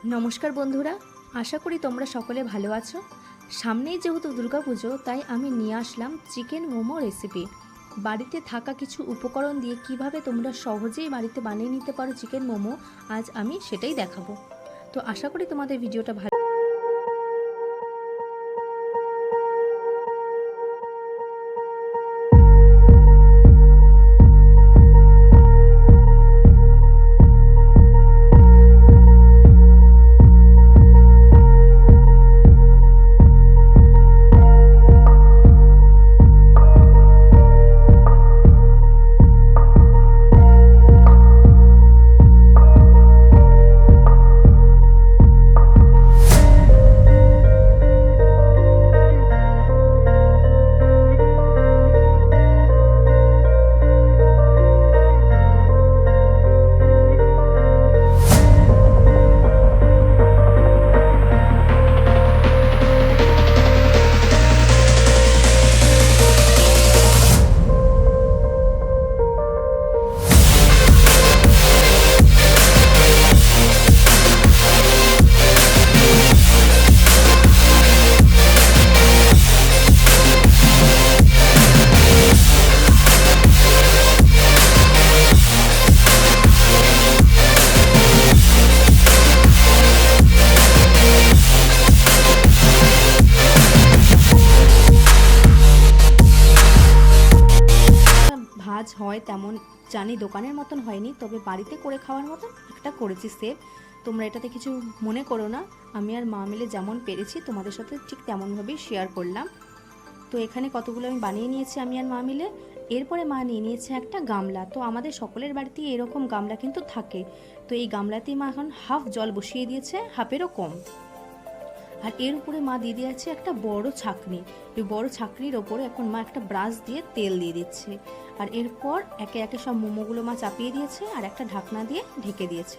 नमस्कार बंधुरा आशा करी तोमरा सकले भालो आछो। सामनेई जेहेतु दुर्गा पुजो ताई आमी निये आसलाम चिकेन मोमो रेसिपि। बाड़ीते थाका किछु उपकरण दिए किभाबे तोमरा सहजेई बाड़ीते बानिये निते पारो चिकेन मोमो आज आमी सेटाई देखाबो। तो आशा करी तोमादेर भिडियोटा भालो। ভাজ হয় তেমন জানি দোকানের মতন হয়নি, তবে বাড়িতে করে খাওয়ার মতন একটা করেছি সেভ। তোমরা এটাতে কিছু মনে করো না, আমি আর মা মিলে যেমন পেরেছি তোমাদের সাথে ঠিক তেমনভাবেই শেয়ার করলাম। তো এখানে কতগুলো আমি বানিয়ে নিয়েছি আমি আর মা মিলে। এরপরে মা নিয়ে নিয়েছে একটা গামলা। তো আমাদের সকলের বাড়িতেই এরকম গামলা কিন্তু থাকে। তো এই গামলাতেই মা এখন হাফ জল বসিয়ে দিয়েছে, হাফেরও কম। আর এর উপরে মা দিয়ে দিয়েছে একটা বড় ছাঁকনি। এই বড় ছাঁকনির ওপরে এখন মা একটা ব্রাশ দিয়ে তেল দিয়ে দিচ্ছে। আর এরপর একে একে সব মোমোগুলো মা চাপিয়ে দিয়েছে আর একটা ঢাকনা দিয়ে ঢেকে দিয়েছে।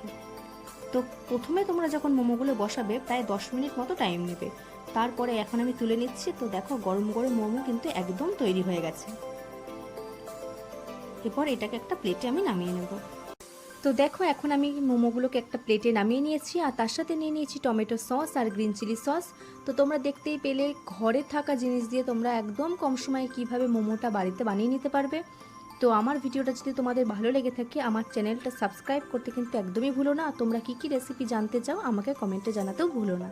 তো প্রথমে তোমরা যখন মোমোগুলো বসাবে প্রায় 10 মিনিট মতো টাইম নেবে। তারপরে এখন আমি তুলে নিচ্ছি। তো দেখো গরম গরম মোমো কিন্তু একদম তৈরি হয়ে গেছে। এরপর এটাকে একটা প্লেটে আমি নামিয়ে নেব। তো দেখো এখন আমি মোমোগুলোকে একটা প্লেটে নামিয়ে নিয়েছি আর তার সাথে নিয়ে নিয়েছি টমেটো সস আর গ্রিন চিলি সস। তো তোমরা দেখতেই পেলে ঘরে থাকা জিনিস দিয়ে তোমরা একদম কম সময়ে কিভাবে মোমোটা বাড়িতে বানিয়ে নিতে পারবে। তো আমার ভিডিওটা যদি তোমাদের ভালো লেগে থাকে আমার চ্যানেলটা সাবস্ক্রাইব করতে কিন্তু একদমই ভুলো না। আর তোমরা কী কী রেসিপি জানতে চাও আমাকে কমেন্টে জানাতেও ভুলো না।